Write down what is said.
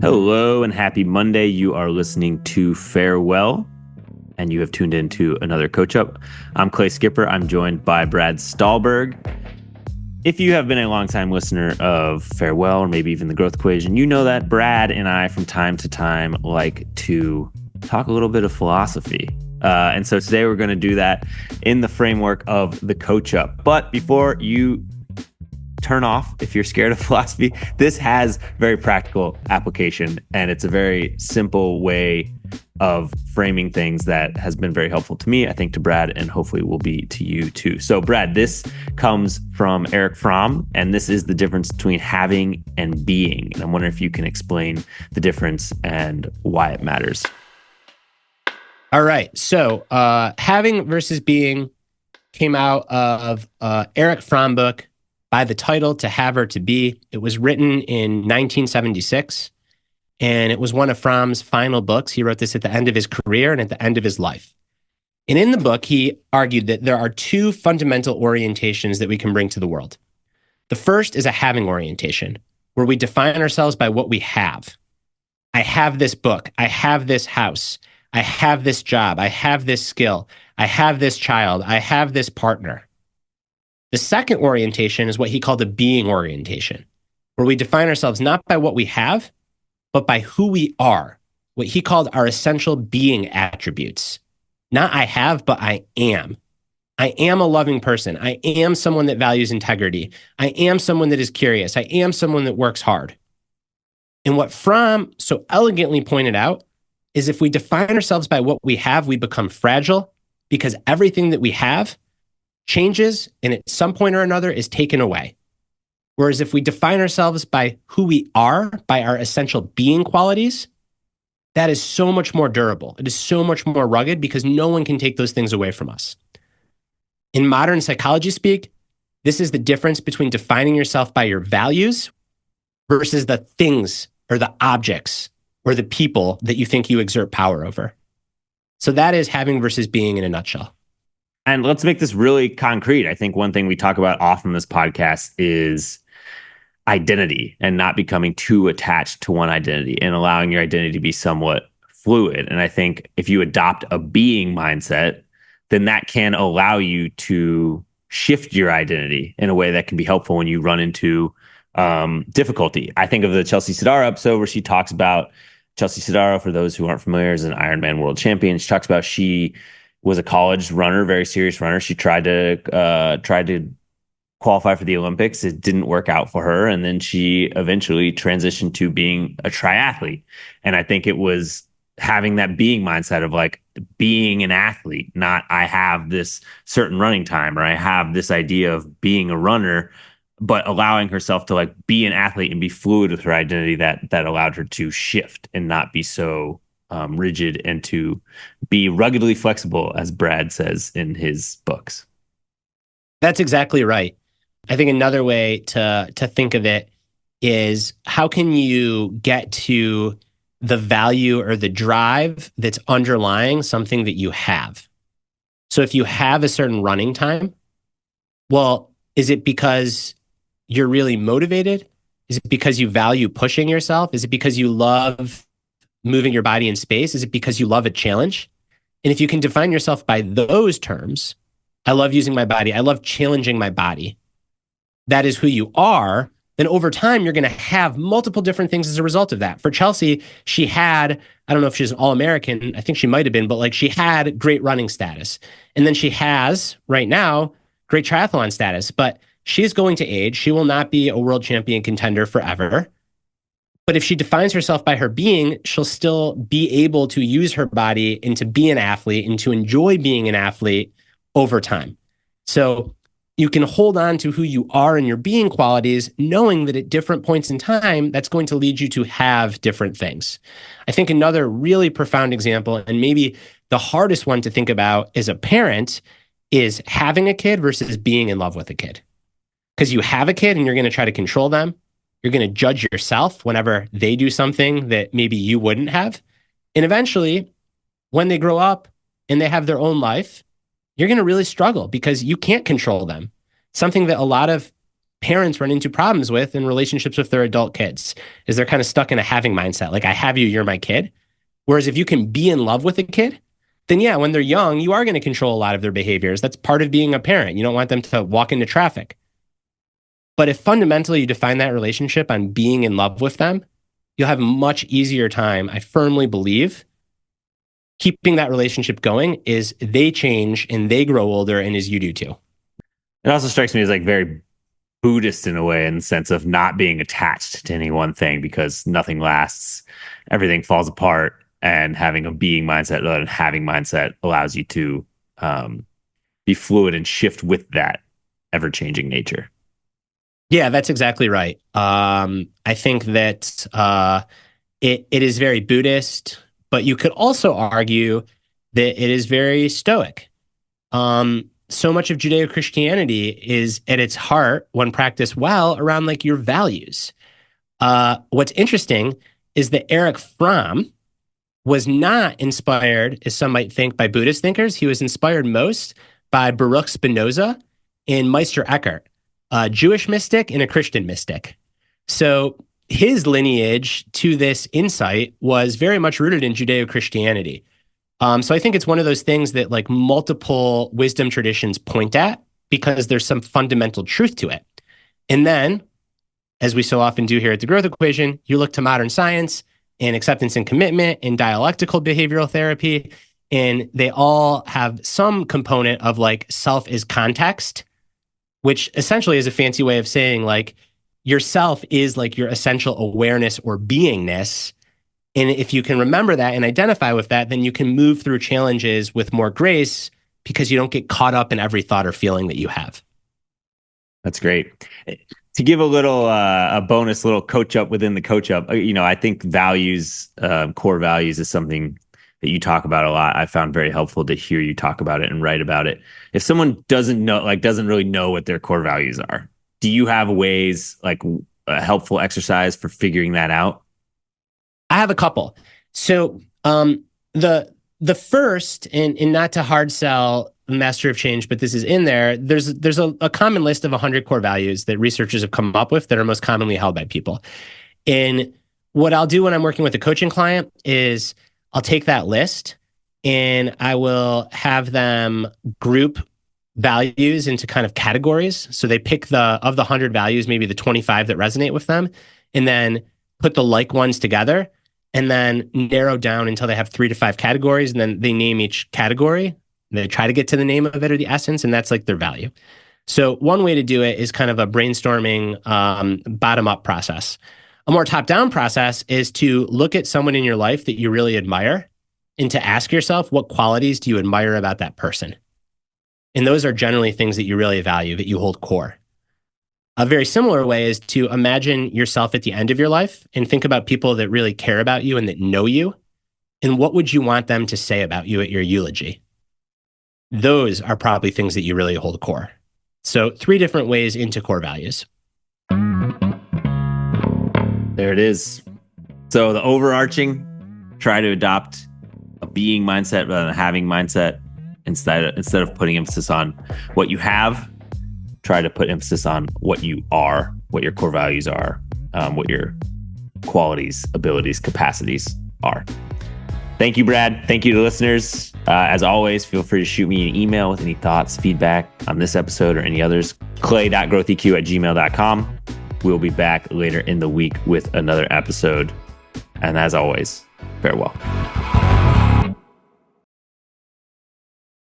Hello and happy Monday. You are listening to Farewell, and you have tuned into another Coach Up. I'm Clay Skipper. I'm joined by Brad Stulberg. If you have been a longtime listener of Farewell or maybe even the Growth Equation, you know that Brad and I from time to time like to talk a little bit of philosophy. And so today we're going to do that in the framework of the Coach Up. But before you turn off, if you're scared of philosophy, this has very practical application, and it's a very simple way of framing things that has been very helpful to me, I think to Brad, and hopefully will be to you too. So Brad, this comes from Erich Fromm, and this is the difference between having and being. And I'm wondering if you can explain the difference and why it matters. All right. So having versus being came out of Erich Fromm book by the title To Have or To Be. It was written in 1976, and it was one of Fromm's final books. He wrote this at the end of his career and at the end of his life. And in the book, he argued that there are two fundamental orientations that we can bring to the world. The first is a having orientation, where we define ourselves by what we have. I have this book. I have this house. I have this job. I have this skill. I have this child. I have this partner. The second orientation is what he called a being orientation, where we define ourselves not by what we have, but by who we are, what he called our essential being attributes. Not I have, but I am. I am a loving person. I am someone that values integrity. I am someone that is curious. I am someone that works hard. And what Fromm so elegantly pointed out is if we define ourselves by what we have, we become fragile because everything that we have changes and at some point or another is taken away. Whereas if we define ourselves by who we are, by our essential being qualities, that is so much more durable. It is so much more rugged because no one can take those things away from us. In modern psychology speak, this is the difference between defining yourself by your values versus the things or the objects or the people that you think you exert power over. So that is having versus being in a nutshell. And let's make this really concrete. I think one thing we talk about often in this podcast is identity and not becoming too attached to one identity and allowing your identity to be somewhat fluid. And I think if you adopt a being mindset, then that can allow you to shift your identity in a way that can be helpful when you run into difficulty. I think of the Chelsea Sodaro episode where she talks about Chelsea Sodaro, for those who aren't familiar, is an Ironman world champion. She talks about she was a college runner, very serious runner. She tried to qualify for the Olympics. It didn't work out for her. And then she eventually transitioned to being a triathlete. And I think it was having that being mindset of like being an athlete, not I have this certain running time or I have this idea of being a runner, but allowing herself to like be an athlete and be fluid with her identity that allowed her to shift and not be so rigid and to be ruggedly flexible, as Brad says in his books. That's exactly right. I think another way to think of it is how can you get to the value or the drive that's underlying something that you have? So if you have a certain running time, well, is it because you're really motivated? Is it because you value pushing yourself? Is it because you love moving your body in space? Is it because you love a challenge? And if you can define yourself by those terms, I love using my body, I love challenging my body, that is who you are, then over time, you're going to have multiple different things as a result of that. For Chelsea, she had, I don't know if she's an All-American, I think she might have been, but like she had great running status. And then she has, right now, great triathlon status, but she's going to age. She will not be a world champion contender forever. But if she defines herself by her being, she'll still be able to use her body and to be an athlete and to enjoy being an athlete over time. So you can hold on to who you are and your being qualities, knowing that at different points in time, that's going to lead you to have different things. I think another really profound example, and maybe the hardest one to think about as a parent, is having a kid versus being in love with a kid. Because you have a kid and you're going to try to control them. You're going to judge yourself whenever they do something that maybe you wouldn't have. And eventually, when they grow up and they have their own life, you're going to really struggle because you can't control them. Something that a lot of parents run into problems with in relationships with their adult kids is they're kind of stuck in a having mindset. Like, I have you, you're my kid. Whereas if you can be in love with a kid, then yeah, when they're young, you are going to control a lot of their behaviors. That's part of being a parent. You don't want them to walk into traffic. But if fundamentally you define that relationship on being in love with them, you'll have a much easier time, I firmly believe, keeping that relationship going is they change and they grow older and as you do too. It also strikes me as like very Buddhist in a way, in the sense of not being attached to any one thing because nothing lasts, everything falls apart, and having a being mindset rather than having mindset allows you to be fluid and shift with that ever-changing nature. Yeah, that's exactly right. I think that it is very Buddhist, but you could also argue that it is very Stoic. So much of Judeo-Christianity is at its heart, when practiced well, around like your values. What's interesting is that Erich Fromm was not inspired, as some might think, by Buddhist thinkers. He was inspired most by Baruch Spinoza and Meister Eckhart, a Jewish mystic and a Christian mystic. So his lineage to this insight was very much rooted in Judeo-Christianity. So I think it's one of those things that like multiple wisdom traditions point at because there's some fundamental truth to it. And then, as we so often do here at the Growth Equation, you look to modern science and acceptance and commitment and dialectical behavioral therapy, and they all have some component of like self is context, which essentially is a fancy way of saying like yourself is like your essential awareness or beingness. And if you can remember that and identify with that, then you can move through challenges with more grace because you don't get caught up in every thought or feeling that you have. That's great. To give a little a bonus little coach up within the coach up, I think values, core values, is something that you talk about a lot. I found very helpful to hear you talk about it and write about it. If someone doesn't really know what their core values are, do you have ways, like a helpful exercise for figuring that out? I have a couple. So the first, and not to hard sell Master of Change, but this is in there. There's a common list of 100 core values that researchers have come up with that are most commonly held by people. And what I'll do when I'm working with a coaching client is I'll take that list and I will have them group values into kind of categories. So they pick of the 100 values, maybe the 25 that resonate with them, and then put the like ones together, and then narrow down until they have 3 to 5 categories, and then they name each category. They try to get to the name of it or the essence, and that's like their value. So one way to do it is kind of a brainstorming bottom-up process. A more top-down process is to look at someone in your life that you really admire and to ask yourself, what qualities do you admire about that person? And those are generally things that you really value, that you hold core. A very similar way is to imagine yourself at the end of your life and think about people that really care about you and that know you. And what would you want them to say about you at your eulogy? Those are probably things that you really hold core. So 3 different ways into core values. There it is. So the overarching, try to adopt a being mindset rather than a having mindset. Instead of putting emphasis on what you have, try to put emphasis on what you are, what your core values are, what your qualities, abilities, capacities are. Thank you, Brad. Thank you to listeners. As always, feel free to shoot me an email with any thoughts, feedback on this episode or any others. clay.growtheq@gmail.com. We'll be back later in the week with another episode. And as always, farewell.